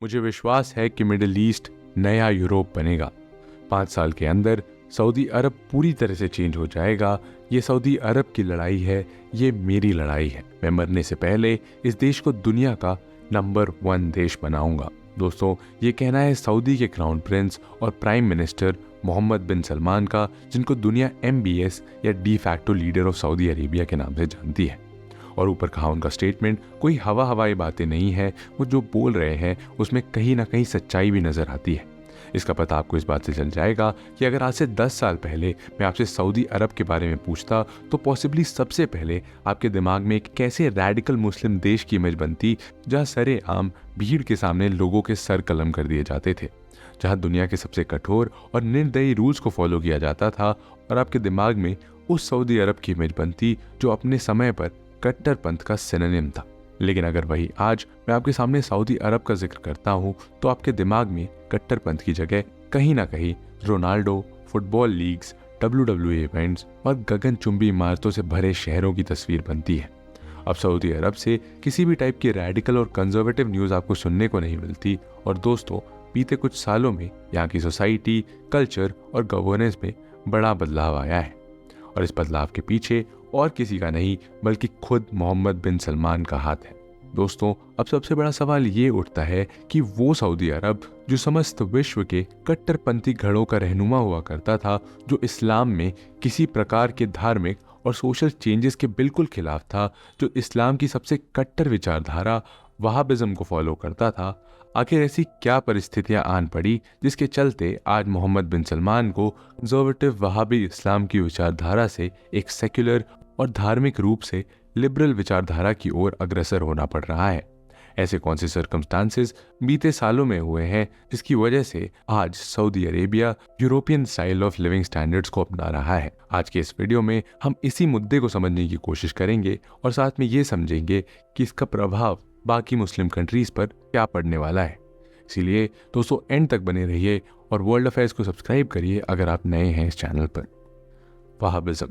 मुझे विश्वास है कि मिडिल ईस्ट नया यूरोप बनेगा। 5 साल के अंदर सऊदी अरब पूरी तरह से चेंज हो जाएगा। ये सऊदी अरब की लड़ाई है, ये मेरी लड़ाई है। मैं मरने से पहले इस देश को दुनिया का नंबर 1 देश बनाऊंगा। दोस्तों, ये कहना है सऊदी के क्राउन प्रिंस और प्राइम मिनिस्टर मोहम्मद बिन सलमान का, जिनको दुनिया MBS या de facto leader of Saudi Arabia के नाम से जानती है। और ऊपर कहा उनका स्टेटमेंट कोई हवाई बातें नहीं है। वो जो बोल रहे हैं उसमें कहीं ना कहीं सच्चाई भी नजर आती है। इसका पता आपको इस बात से चल जाएगा कि अगर आज से 10 साल पहले मैं आपसे सऊदी अरब के बारे में पूछता तो पॉसिबली सबसे पहले आपके दिमाग में एक कैसे रैडिकल मुस्लिम देश की इमेज बनती, जहां सरेआम भीड़ के सामने लोगों के सर कलम कर दिए जाते थे, जहां दुनिया के सबसे कठोर और निर्दयी रूल्स को फॉलो किया जाता था, और आपके दिमाग में उस सऊदी अरब की इमेज बनती जो अपने समय पर कट्टरपंथ का सिनोनिम था। लेकिन अगर वही आज मैं आपके सामने सऊदी अरब का जिक्र करता हूं तो आपके दिमाग में कट्टरपंथ की जगह कहीं ना कहीं Ronaldo, football leagues, WWE events और गगनचुंबी इमारतों से भरे शहरों की तस्वीर बनती है। अब सऊदी अरब से किसी भी टाइप की रैडिकल और कंजर्वेटिव न्यूज़ आपको सुनने को नहीं मिलती। और दोस्तों, बीते कुछ सालों में यहाँ की सोसाइटी, कल्चर और गवर्नेंस में बड़ा बदलाव आया है, और इस बदलाव के पीछे और किसी का नहीं बल्कि खुद मोहम्मद बिन सलमान का हाथ है। दोस्तों, अब सबसे बड़ा सवाल ये उठता है कि वो सऊदी अरब जो समस्त विश्व के कट्टरपंथी घड़ों का रहनुमा हुआ करता था, जो इस्लाम में किसी प्रकार के धार्मिक और सोशल चेंजेस के बिल्कुल खिलाफ था, जो इस्लाम की सबसे कट्टर विचारधारा वहाबिज्म को फॉलो करता था, आखिर ऐसी क्या परिस्थितियां आन पड़ी जिसके चलते आज मोहम्मद बिन सलमान को कंजर्वेटिव वहाबी इस्लाम की विचारधारा से एक सेक्युलर और धार्मिक रूप से लिबरल विचारधारा की ओर अग्रसर होना पड़ रहा है। ऐसे कौन से सर्कमस्टांसेस बीते सालों में हुए हैं जिसकी वजह से आज Saudi Arabia European style of living standards को अपना रहा है। आज के इस वीडियो में हम इसी मुद्दे को समझने की कोशिश करेंगे और साथ में ये समझेंगे कि इसका प्रभाव बाकी मुस्लिम कंट्रीज पर क्या पड़ने वाला है। इसीलिए दोस्तों, एंड तक बने रहिए और वर्ल्ड अफेयर्स को सब्सक्राइब करिए अगर आप नए हैं इस चैनल पर। वहाबिज्म।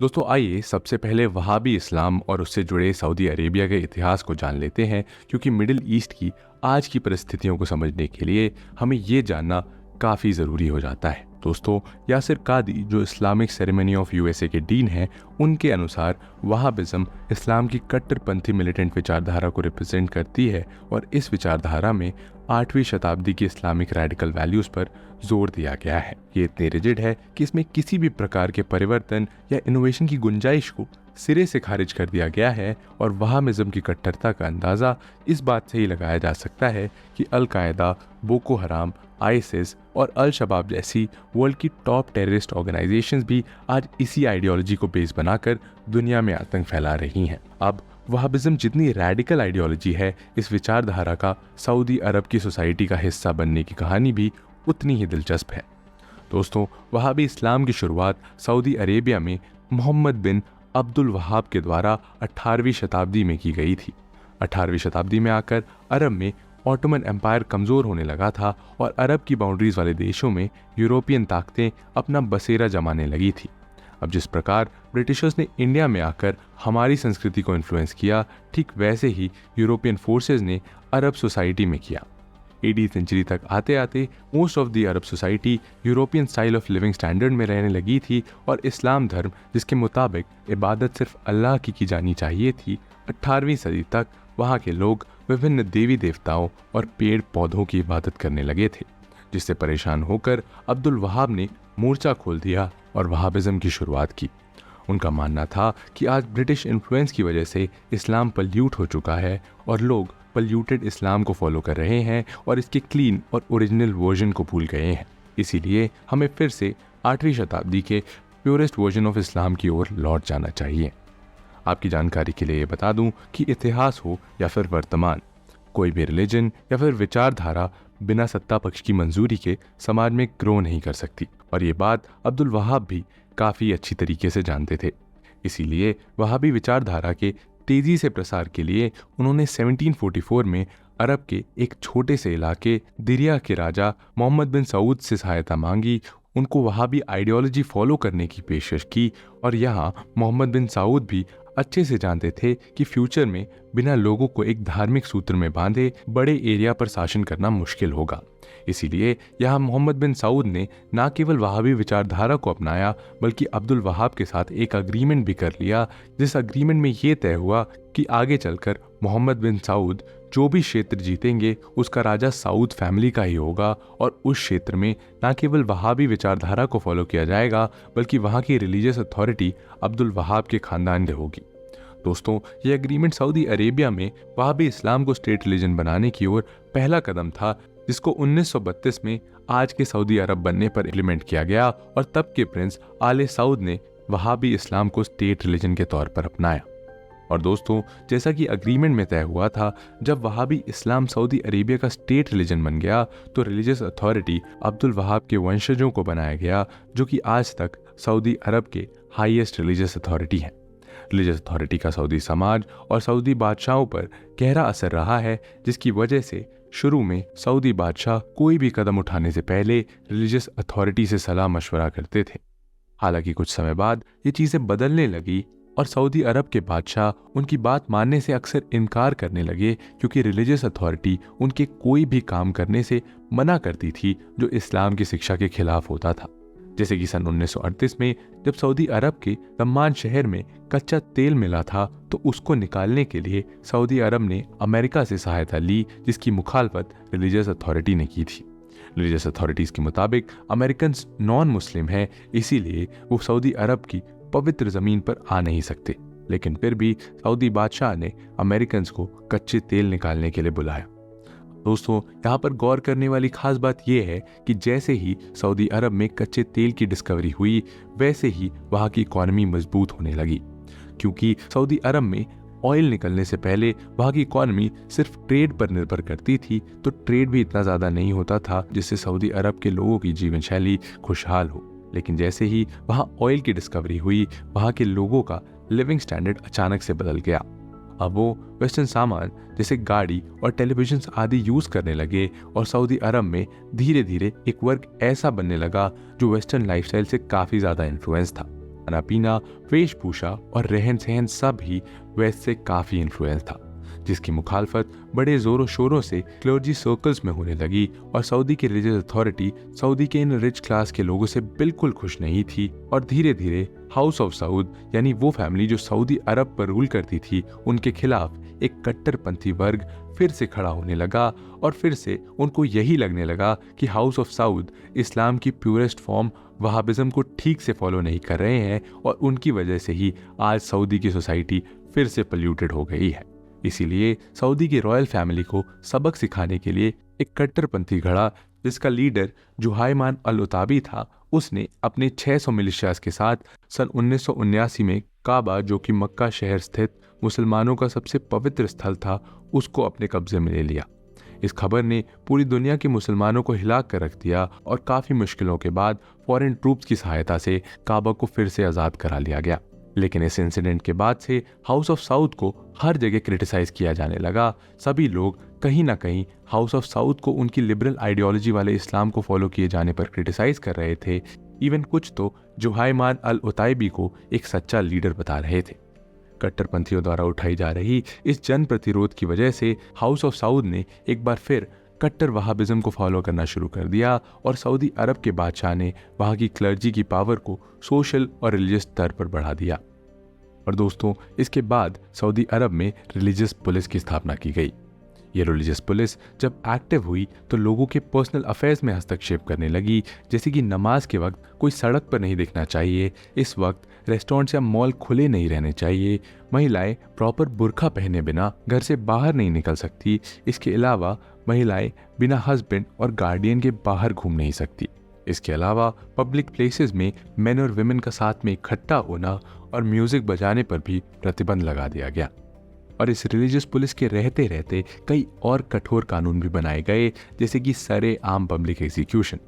दोस्तों, आइए सबसे पहले वहाबी इस्लाम और उससे जुड़े सऊदी अरेबिया के इतिहास को जान लेते हैं, क्योंकि मिडिल ईस्ट की आज की परिस्थितियों को समझने के लिए हमें ये जानना काफ़ी ज़रूरी हो जाता है। दोस्तों, यासिर कादी जो इस्लामिक सेरेमनी ऑफ USA के डीन हैं, उनके अनुसार वहाबिज्म इस्लाम की कट्टरपंथी मिलिटेंट विचारधारा को रिप्रेजेंट करती है, और इस विचारधारा में 8वीं शताब्दी की इस्लामिक रेडिकल वैल्यूज़ पर जोर दिया गया है। ये इतनी रिजिड है कि इसमें किसी भी प्रकार के परिवर्तन या इनोवेशन की गुंजाइश को सिरे से खारिज कर दिया गया है, और वहाबिज्म की कट्टरता का अंदाज़ा इस बात से ही लगाया जा सकता है कि अल-कायदा, बोको हराम, ISIS और अल शबाब जैसी वर्ल्ड की टॉप टेररिस्ट ऑर्गेनाइजेशंस भी आज इसी आइडियोलॉजी को बेस बनाकर दुनिया में आतंक फैला रही हैं। अब वहाबिज्म जितनी रैडिकल आइडियोलॉजी है, इस विचारधारा का सऊदी अरब की सोसाइटी का हिस्सा बनने की कहानी भी उतनी ही दिलचस्प है। दोस्तों, वहाबी इस्लाम की शुरुआत सऊदी अरेबिया में मोहम्मद बिन अब्दुल वहाब के द्वारा 18वीं शताब्दी में की गई थी। 18वीं शताब्दी में आकर अरब में ऑटोमन एम्पायर कमज़ोर होने लगा था, और अरब की बाउंड्रीज वाले देशों में यूरोपियन ताकतें अपना बसेरा जमाने लगी थी। अब जिस प्रकार ब्रिटिशर्स ने इंडिया में आकर हमारी संस्कृति को इन्फ्लुएंस किया, ठीक वैसे ही यूरोपियन फोर्सेस ने अरब सोसाइटी में किया। 8वीं सेंचुरी तक आते आते most of the Arab society European style of living standard में रहने लगी थी, और इस्लाम धर्म, जिसके मुताबिक इबादत सिर्फ अल्लाह की जानी चाहिए थी, 18वीं सदी तक वहाँ के लोग विभिन्न देवी देवताओं और पेड़ पौधों की इबादत करने लगे थे, जिससे परेशान होकर अब्दुल वहाब ने मोर्चा खोल दिया और वहाबिज्म की शुरुआत की। उनका मानना था कि आज ब्रिटिश इन्फ्लुएंस की वजह से इस्लाम पल्यूट हो चुका है, और लोग पल्यूटेड इस्लाम को फॉलो कर रहे हैं और इसके क्लीन और ओरिजिनल वर्जन को भूल गए हैं। इसीलिए हमें फिर से 8वीं शताब्दी के प्योरेस्ट वर्जन ऑफ इस्लाम की ओर लौट जाना चाहिए। आपकी जानकारी के लिए ये बता दूं कि इतिहास हो या फिर वर्तमान, कोई भी रिलीजन या फिर विचारधारा बिना सत्ता पक्ष की मंजूरी के समाज में ग्रो नहीं कर सकती, और ये बात अब्दुल वहाब भी काफ़ी अच्छी तरीके से जानते थे। इसीलिए वहाबी विचारधारा के तेज़ी से प्रसार के लिए उन्होंने 1744 में अरब के एक छोटे से इलाके दिरिया के राजा मोहम्मद बिन सऊद से सहायता मांगी, उनको वहाबी आइडियोलॉजी फॉलो करने की पेशकश की, और यहाँ मोहम्मद बिन सऊद भी अच्छे से जानते थे कि फ्यूचर में बिना लोगों को एक धार्मिक सूत्र में बांधे बड़े एरिया पर शासन करना मुश्किल होगा। इसीलिए यहाँ मोहम्मद बिन सऊद ने न केवल वहाबी विचारधारा को अपनाया बल्कि अब्दुल वहाब के साथ एक अग्रीमेंट भी कर लिया, जिस अग्रीमेंट में ये तय हुआ कि आगे चलकर मोहम्मद बिन सऊद जो भी क्षेत्र जीतेंगे उसका राजा सऊद फैमिली का ही होगा और उस क्षेत्र में न केवल वहाबी विचारधारा को फॉलो किया जाएगा बल्कि वहाँ की रिलीजियस अथॉरिटी अब्दुल वहाब के खानदान की होगी। दोस्तों, ये एग्रीमेंट सऊदी अरेबिया में वहाबी इस्लाम को स्टेट रिलीजन बनाने की ओर पहला कदम था, जिसको 1932 में आज के सऊदी अरब बनने पर इम्प्लीमेंट किया गया और तब के प्रिंस आले सऊद ने वहाबी इस्लाम को स्टेट रिलीजन के तौर पर अपनाया। और दोस्तों, जैसा कि अग्रीमेंट में तय हुआ था, जब वहाबी इस्लाम सऊदी अरेबिया का स्टेट रिलीजन बन गया तो रिलीजियस अथॉरिटी अब्दुल वहाब के वंशजों को बनाया गया, जो कि आज तक सऊदी अरब के हाईएस्ट रिलीजियस अथॉरिटी हैं। रिलीजियस अथॉरिटी का सऊदी समाज और सऊदी बादशाहों पर गहरा असर रहा है, जिसकी वजह से शुरू में सऊदी बादशाह कोई भी कदम उठाने से पहले रिलीजियस अथॉरिटी से सलाह मशवरा करते थे। हालांकि कुछ समय बाद ये चीज़ें बदलने लगी और सऊदी अरब के बादशाह उनकी बात मानने से अक्सर इनकार करने लगे, क्योंकि रिलीजियस अथॉरिटी उनके कोई भी काम करने से मना करती थी जो इस्लाम की शिक्षा के खिलाफ होता था। जैसे कि सन 1938 में जब सऊदी अरब के दम्मान शहर में कच्चा तेल मिला था तो उसको निकालने के लिए सऊदी अरब ने अमेरिका से सहायता ली, जिसकी मुखालफत रिलीजियस अथॉरिटी ने की थी। रिलीजियस अथॉरिटीज के मुताबिक अमेरिकन नॉन मुस्लिम हैं, इसीलिए वो सऊदी अरब की पवित्र जमीन पर आ नहीं सकते, लेकिन फिर भी सऊदी बादशाह ने अमेरिकन को कच्चे तेल निकालने के लिए बुलाया। दोस्तों, यहाँ पर गौर करने वाली खास बात यह है कि जैसे ही सऊदी अरब में कच्चे तेल की डिस्कवरी हुई, वैसे ही वहाँ की इकॉनमी मजबूत होने लगी, क्योंकि सऊदी अरब में ऑयल निकलने से पहले वहाँ की इकॉनमी सिर्फ ट्रेड पर निर्भर करती थी, तो ट्रेड भी इतना ज़्यादा नहीं होता था जिससे सऊदी अरब के लोगों की जीवन शैली खुशहाल हो। लेकिन जैसे ही वहाँ ऑयल की डिस्कवरी हुई, वहाँ के लोगों का लिविंग स्टैंडर्ड अचानक से बदल गया। अब वो वेस्टर्न सामान जैसे गाड़ी और टेलीविजन आदि यूज करने लगे और सऊदी अरब में धीरे धीरे एक वर्ग ऐसा बनने लगा जो वेस्टर्न लाइफस्टाइल से काफी ज्यादा इन्फ्लुएंस था। खाना पीना, वेशभूषा और रहन सहन सब ही वेस्ट से काफी इन्फ्लुएंस था, जिसकी मुखालफत बड़े जोरों शोरों से क्लर्जी सर्कल्स में होने लगी और सऊदी की रिलीजियस अथॉरिटी सऊदी के इन रिच क्लास के लोगों से बिल्कुल खुश नहीं थी और धीरे धीरे हाउस ऑफ सऊद यानी वो फैमिली जो सऊदी अरब पर रूल करती थी, उनके खिलाफ एक कट्टरपंथी वर्ग फिर से खड़ा होने लगा और फिर से उनको यही लगने लगा कि हाउस ऑफ सऊद इस्लाम की प्योरेस्ट फॉर्म वहाबिज्म को ठीक से फॉलो नहीं कर रहे हैं और उनकी वजह से ही आज सऊदी की सोसाइटी फिर से पोल्यूटेड हो गई है। इसीलिए सऊदी की रॉयल फैमिली को सबक सिखाने के लिए एक कट्टरपंथी घड़ा, जिसका लीडर जुहायमान अल उताबी था, उसने अपने 600 मिलिशियाज के साथ सन 1979 में काबा, जो कि मक्का शहर स्थित मुसलमानों का सबसे पवित्र स्थल था, उसको अपने कब्जे में ले लिया। इस खबर ने पूरी दुनिया के मुसलमानों को हिला कर रख दिया और काफ़ी मुश्किलों के बाद फॉरेन ट्रूप्स की सहायता से काबा को फिर से आज़ाद करा लिया गया। लेकिन इस इंसिडेंट के बाद से हाउस ऑफ सऊद को हर जगह क्रिटिसाइज किया जाने लगा। सभी लोग कहीं ना कहीं हाउस ऑफ सऊद को उनकी लिबरल आइडियोलॉजी वाले इस्लाम को फॉलो किए जाने पर क्रिटिसाइज कर रहे थे। इवन कुछ तो जुहायमान अल उताइबी को एक सच्चा लीडर बता रहे थे। कट्टरपंथियों द्वारा उठाई जा रही इस जन प्रतिरोध की वजह से हाउस ऑफ सऊद ने एक बार फिर कट्टर वहाबिज्म को फॉलो करना शुरू कर दिया और सऊदी अरब के बादशाह ने वहाँ की क्लर्जी की पावर को सोशल और रिलीजियस स्तर पर बढ़ा दिया। और दोस्तों, इसके बाद सऊदी अरब में रिलीजियस पुलिस की स्थापना की गई। ये रिलीजियस पुलिस जब एक्टिव हुई तो लोगों के पर्सनल अफेयर्स में हस्तक्षेप करने लगी, जैसे कि नमाज के वक्त कोई सड़क पर नहीं दिखना चाहिए, इस वक्त रेस्टोरेंट्स या मॉल खुले नहीं रहने चाहिए, महिलाएं प्रॉपर बुर्का पहने बिना घर से बाहर नहीं निकल सकती, इसके अलावा महिलाएं बिना हस्बैंड और गार्डियन के बाहर घूम नहीं सकती। इसके अलावा पब्लिक प्लेसेस में मेन और विमेन का साथ में इकट्ठा होना और म्यूजिक बजाने पर भी प्रतिबंध लगा दिया गया। और इस रिलीजियस पुलिस के रहते रहते कई और कठोर कानून भी बनाए गए, जैसे कि सरे आम पब्लिक एग्जीक्यूशन।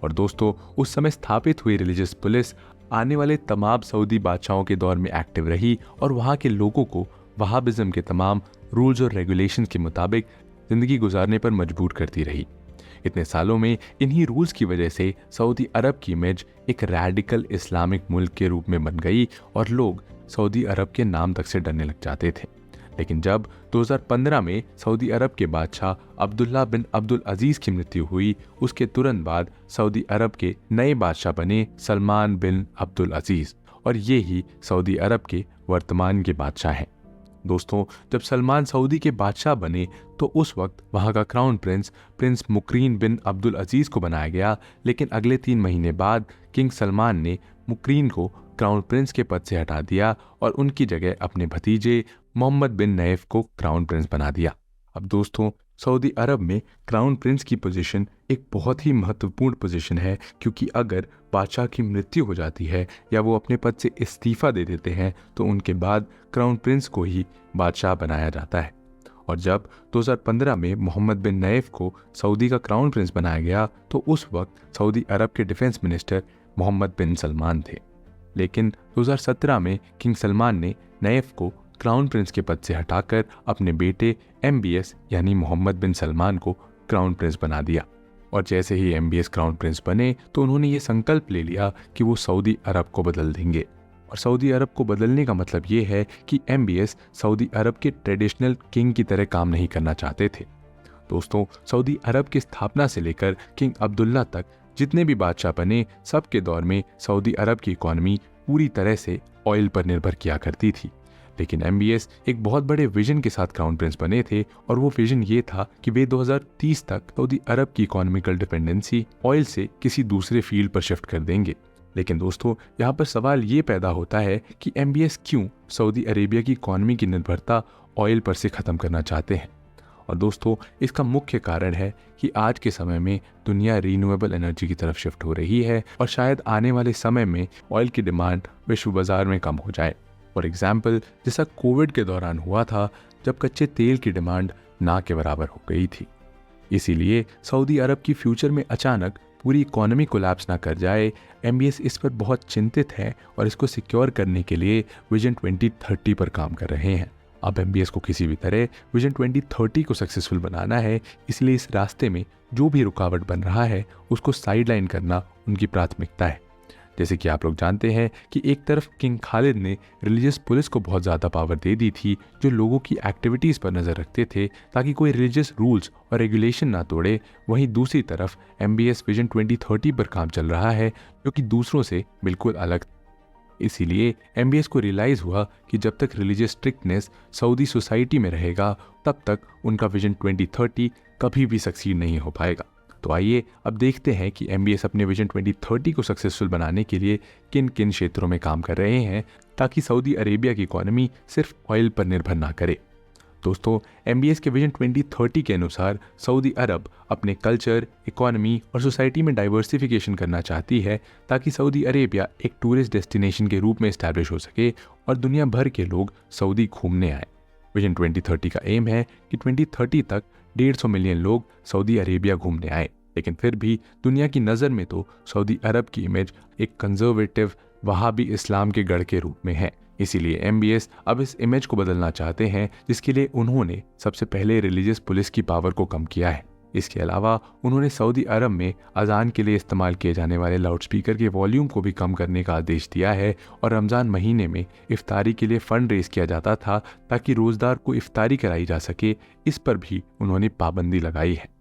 और दोस्तों, उस समय स्थापित हुई रिलीजियस पुलिस आने वाले तमाम सऊदी बादशाहों के दौर में एक्टिव रही और वहाँ के लोगों को वहाबिज्म के तमाम रूल्स और रेगुलेशंस के मुताबिक जिंदगी गुजारने पर मजबूर करती रही। इतने सालों में इन्हीं रूल्स की वजह से सऊदी अरब की इमेज एक रैडिकल इस्लामिक मुल्क के रूप में बन गई और लोग सऊदी अरब के नाम तक से डरने लग जाते थे। लेकिन जब 2015 में सऊदी अरब के बादशाह अब्दुल्ला बिन अब्दुल अजीज की मृत्यु हुई, उसके तुरंत बाद सऊदी अरब के नए बादशाह बने सलमान बिन अब्दुल अजीज, और ये ही सऊदी अरब के वर्तमान के बादशाह हैं। दोस्तों, जब सलमान सऊदी के बादशाह बने तो उस वक्त वहाँ का क्राउन प्रिंस मुकरीन बिन अब्दुल अजीज को बनाया गया, लेकिन अगले 3 महीने बाद किंग सलमान ने मुकरीन को क्राउन प्रिंस के पद से हटा दिया और उनकी जगह अपने भतीजे मोहम्मद बिन नैफ को क्राउन प्रिंस बना दिया। अब दोस्तों, सऊदी अरब में क्राउन प्रिंस की पोजीशन एक बहुत ही महत्वपूर्ण पोजीशन है, क्योंकि अगर बादशाह की मृत्यु हो जाती है या वो अपने पद से इस्तीफा दे देते हैं तो उनके बाद क्राउन प्रिंस को ही बादशाह बनाया जाता है। और जब 2015 में मोहम्मद बिन नैफ को सऊदी का क्राउन प्रिंस बनाया गया तो उस वक्त सऊदी अरब के डिफेंस मिनिस्टर मोहम्मद बिन सलमान थे। लेकिन 2017 में किंग सलमान ने नैफ को क्राउन प्रिंस के पद से हटाकर अपने बेटे MBS यानी मोहम्मद बिन सलमान को क्राउन प्रिंस बना दिया। और जैसे ही MBS क्राउन प्रिंस बने तो उन्होंने ये संकल्प ले लिया कि वो सऊदी अरब को बदल देंगे। और सऊदी अरब को बदलने का मतलब ये है कि MBS सऊदी अरब के ट्रेडिशनल किंग की तरह काम नहीं करना चाहते थे। दोस्तों, सऊदी अरब की स्थापना से लेकर किंग अब्दुल्ला तक जितने भी बादशाह बने, सबके दौर में सऊदी अरब की इकॉनमी पूरी तरह से ऑयल पर निर्भर किया करती थी। लेकिन MBS एक बहुत बड़े विजन के साथ क्राउन प्रिंस बने थे, और वो विजन ये था कि वे 2030 तक सऊदी अरब की इकोनॉमिकल डिपेंडेंसी ऑयल से किसी दूसरे फील्ड पर शिफ्ट कर देंगे। लेकिन दोस्तों, यहाँ पर सवाल ये पैदा होता है कि MBS क्यों सऊदी अरेबिया की इकोनॉमी की निर्भरता ऑयल पर से ख़त्म करना चाहते हैं। और दोस्तों, इसका मुख्य कारण है कि आज के समय में दुनिया रीन्यूएबल एनर्जी की तरफ शिफ्ट हो रही है और शायद आने वाले समय में ऑयल की डिमांड विश्व बाजार में कम हो जाए। फॉर एग्जाम्पल, जैसा कोविड के दौरान हुआ था जब कच्चे तेल की डिमांड ना के बराबर हो गई थी। इसीलिए सऊदी अरब की फ्यूचर में अचानक पूरी इकोनॉमी कोलैप्स ना कर जाए, MBS इस पर बहुत चिंतित है और इसको सिक्योर करने के लिए विजन 2030 पर काम कर रहे हैं। अब MBS को किसी भी तरह विजन 2030 को सक्सेसफुल बनाना है, इसलिए इस रास्ते में जो भी रुकावट बन रहा है उसको साइडलाइन करना उनकी प्राथमिकता है। जैसे कि आप लोग जानते हैं कि एक तरफ किंग खालिद ने रिलीजियस पुलिस को बहुत ज़्यादा पावर दे दी थी, जो लोगों की एक्टिविटीज़ पर नज़र रखते थे ताकि कोई रिलीजियस रूल्स और रेगुलेशन ना तोड़े। वहीं दूसरी तरफ MBS विजन 2030 पर काम चल रहा है, जो कि दूसरों से बिल्कुल अलग। इसीलिए MBS को रियलाइज़ हुआ कि जब तक रिलीजियस स्ट्रिक्टनेस सऊदी सोसाइटी में रहेगा तब तक उनका विजन 2030 कभी भी सक्सीड नहीं हो पाएगा। तो आइए अब देखते हैं कि MBS अपने विजन 2030 को सक्सेसफुल बनाने के लिए किन किन क्षेत्रों में काम कर रहे हैं ताकि सऊदी अरेबिया की इकोनॉमी सिर्फ ऑयल पर निर्भर ना करे। दोस्तों, MBS के विजन 2030 के अनुसार सऊदी अरब अपने कल्चर, इकोनॉमी और सोसाइटी में डाइवर्सिफिकेशन करना चाहती है ताकि सऊदी अरेबिया एक टूरिस्ट डेस्टिनेशन के रूप में इस्टेब्लिश हो सके और दुनिया भर के लोग सऊदी घूमने आए। विजन 2030 का एम है कि 2030 तक 150 मिलियन लोग सऊदी अरेबिया घूमने आए। लेकिन फिर भी दुनिया की नज़र में तो सऊदी अरब की इमेज एक कंजर्वेटिव वहाबी इस्लाम के गढ़ के रूप में है। इसीलिए MBS अब इस इमेज को बदलना चाहते हैं, जिसके लिए उन्होंने सबसे पहले रिलीजियस पुलिस की पावर को कम किया है। इसके अलावा उन्होंने सऊदी अरब में अजान के लिए इस्तेमाल किए जाने वाले लाउडस्पीकर के वॉल्यूम को भी कम करने का आदेश दिया है। और रमज़ान महीने में इफ्तारी के लिए फ़ंड रेज किया जाता था ताकि रोज़दार को इफ्तारी कराई जा सके, इस पर भी उन्होंने पाबंदी लगाई है।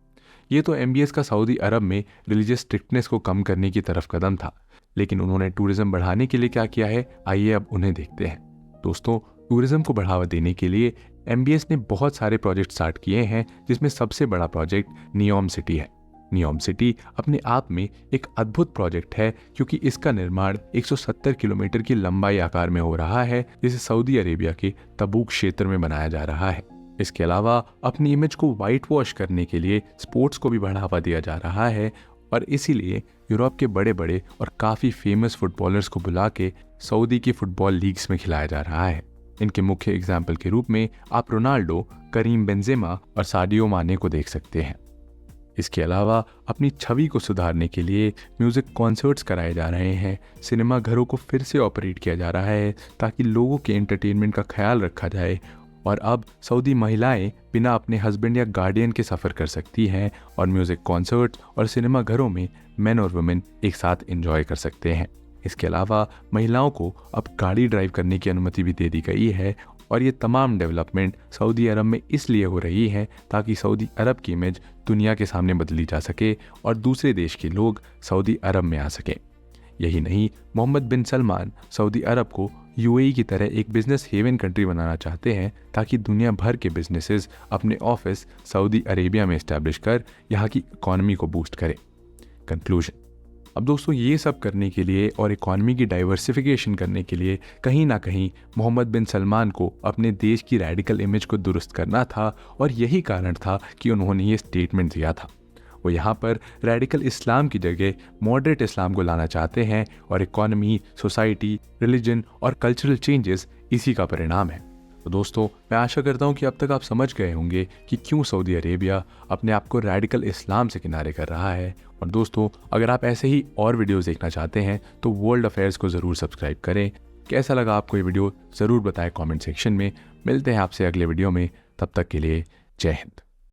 ये तो MBS का सऊदी अरब में रिलीजियस स्ट्रिक्टनेस को कम करने की तरफ कदम था, लेकिन उन्होंने टूरिज्म बढ़ाने के लिए क्या किया है, आइए अब उन्हें देखते हैं। दोस्तों, टूरिज्म को बढ़ावा देने के लिए MBS ने बहुत सारे प्रोजेक्ट स्टार्ट किए हैं, जिसमें सबसे बड़ा प्रोजेक्ट नियोम सिटी है। नियोम सिटी अपने आप में एक अद्भुत प्रोजेक्ट है, क्योंकि इसका निर्माण 170 किलोमीटर की लंबाई आकार में हो रहा है, जिसे सऊदी अरेबिया के तबूक क्षेत्र में बनाया जा रहा है। इसके अलावा अपनी इमेज को वाइट वॉश करने के लिए स्पोर्ट्स को भी बढ़ावा दिया जा रहा है, और इसीलिए यूरोप के बड़े बड़े और काफ़ी फेमस फुटबॉलर्स को बुला के सऊदी की फुटबॉल लीग्स में खिलाया जा रहा है। इनके मुख्य एग्जाम्पल के रूप में आप रोनाल्डो, करीम बेंजेमा और साडियो माने को देख सकते हैं। इसके अलावा अपनी छवि को सुधारने के लिए म्यूज़िक कॉन्सर्ट्स कराए जा रहे हैं, सिनेमा घरों को फिर से ऑपरेट किया जा रहा है ताकि लोगों के एंटरटेनमेंट का ख्याल रखा जाए, और अब सऊदी महिलाएं बिना अपने हस्बैंड या गार्डियन के सफ़र कर सकती हैं और म्यूज़िक कॉन्सर्ट और सिनेमा घरों में मेन और वुमेन एक साथ एंजॉय कर सकते हैं। इसके अलावा महिलाओं को अब गाड़ी ड्राइव करने की अनुमति भी दे दी गई है और ये तमाम डेवलपमेंट सऊदी अरब में इसलिए हो रही है ताकि सऊदी अरब की इमेज दुनिया के सामने बदली जा सके और दूसरे देश के लोग सऊदी अरब में आ सकें। यही नहीं, मोहम्मद बिन सलमान सऊदी अरब को यूएई की तरह एक बिजनेस हेवन कंट्री बनाना चाहते हैं ताकि दुनिया भर के बिजनेसेस अपने ऑफिस सऊदी अरेबिया में इस्टेब्लिश कर यहाँ की इकॉनमी को बूस्ट करें। कंक्लूजन, अब दोस्तों ये सब करने के लिए और इकॉनमी की डाइवर्सिफिकेशन करने के लिए कहीं ना कहीं मोहम्मद बिन सलमान को अपने देश की रेडिकल इमेज को दुरुस्त करना था और यही कारण था कि उन्होंने ये स्टेटमेंट दिया था। वो यहाँ पर रेडिकल इस्लाम की जगह मॉडरेट इस्लाम को लाना चाहते हैं और इकॉनमी, सोसाइटी, रिलीजन और कल्चरल चेंजेस इसी का परिणाम है। तो दोस्तों, मैं आशा करता हूँ कि अब तक आप समझ गए होंगे कि क्यों सऊदी अरेबिया अपने आप को रेडिकल इस्लाम से किनारे कर रहा है। और दोस्तों, अगर आप ऐसे ही और वीडियोस देखना चाहते हैं तो वर्ल्ड अफेयर्स को ज़रूर सब्सक्राइब करें। कैसा लगा आपको ये वीडियो ज़रूर बताएं कमेंट सेक्शन में। मिलते हैं आपसे अगले वीडियो में, तब तक के लिए जय हिंद।